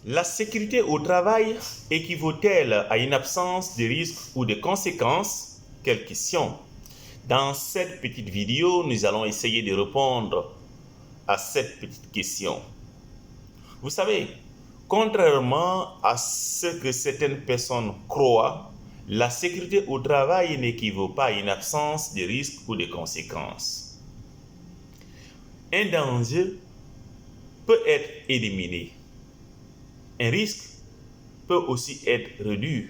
La sécurité au travail équivaut-elle à une absence de risques ou de conséquences? Quelle question. Dans cette petite vidéo, nous allons essayer de répondre à cette petite question. Vous savez, contrairement à ce que certaines personnes croient, la sécurité au travail n'équivaut pas à une absence de risques ou de conséquences. Un danger peut être éliminé. Un risque peut aussi être réduit.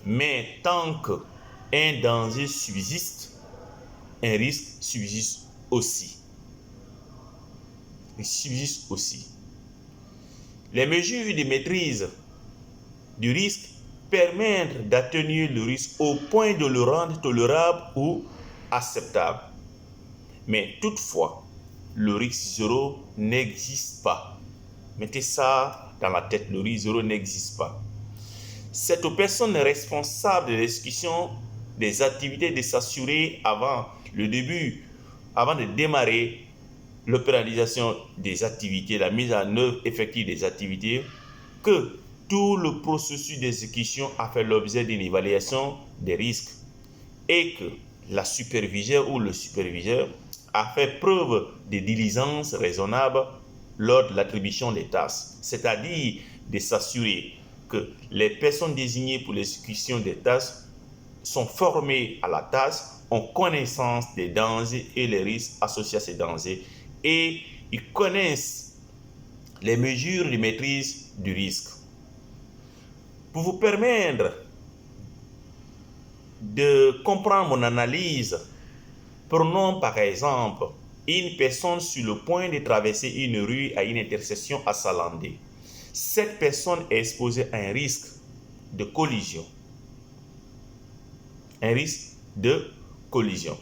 Mais tant qu'un danger subsiste, un risque subsiste aussi. Il subsiste aussi. Les mesures de maîtrise du risque permettent d'atténuer le risque au point de le rendre tolérable ou acceptable. Mais toutefois, le risque zéro n'existe pas. Mettez ça dans la tête, le risque zéro n'existe pas. C'est aux personnes responsables de l'exécution des activités de s'assurer avant de démarrer l'opéralisation des activités, la mise en œuvre effective des activités, que tout le processus d'exécution a fait l'objet d'une évaluation des risques et que la superviseure ou le superviseur a fait preuve de diligence raisonnable lors de l'attribution des tâches, c'est-à-dire de s'assurer que les personnes désignées pour l'exécution des tâches sont formées à la tâche, ont connaissance des dangers et les risques associés à ces dangers et ils connaissent les mesures de maîtrise du risque. Pour vous permettre de comprendre mon analyse, prenons par exemple une personne sur le point de traverser une rue à une intersection achalandée. Cette personne est exposée à un risque de collision. Un risque de collision.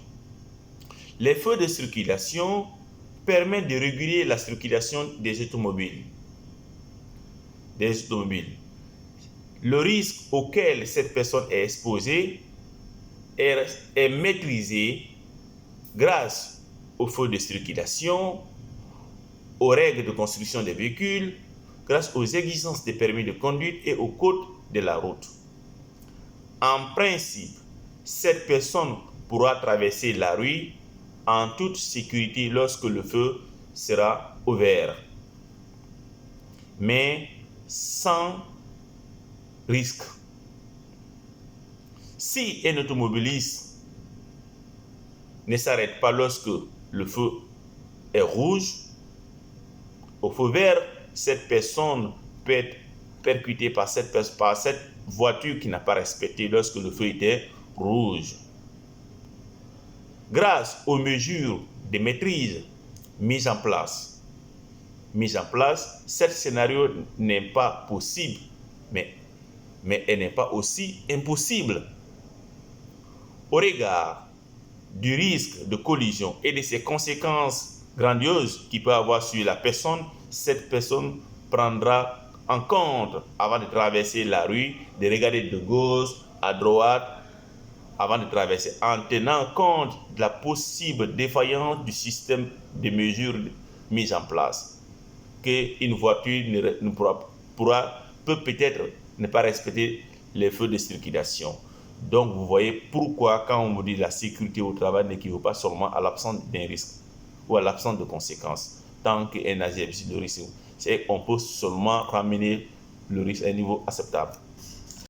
Les feux de circulation permettent de réguler la circulation des automobiles. Le risque auquel cette personne est exposée est maîtrisé grâce aux feux de circulation, aux règles de construction des véhicules, grâce aux exigences des permis de conduite et au code de la route. En principe, cette personne pourra traverser la rue en toute sécurité lorsque le feu sera ouvert, mais sans risque. Si un automobiliste ne s'arrête pas lorsque le feu est rouge, au feu vert, cette personne peut être percutée par cette voiture qui n'a pas respecté lorsque le feu était rouge. Grâce aux mesures de maîtrise mises en place, ce scénario n'est pas possible, mais elle n'est pas aussi impossible. Au regard du risque de collision et de ses conséquences grandioses qu'il peut avoir sur la personne, cette personne prendra en compte avant de traverser la rue, de regarder de gauche à droite avant de traverser, en tenant compte de la possible défaillance du système de mesures mis en place. Qu'une voiture peut peut-être ne pas respecter les feux de circulation. Donc, vous voyez pourquoi, quand on vous dit la sécurité au travail n'équivaut pas seulement à l'absence d'un risque ou à l'absence de conséquences. Tant qu'un agent de risque, on peut seulement ramener le risque à un niveau acceptable.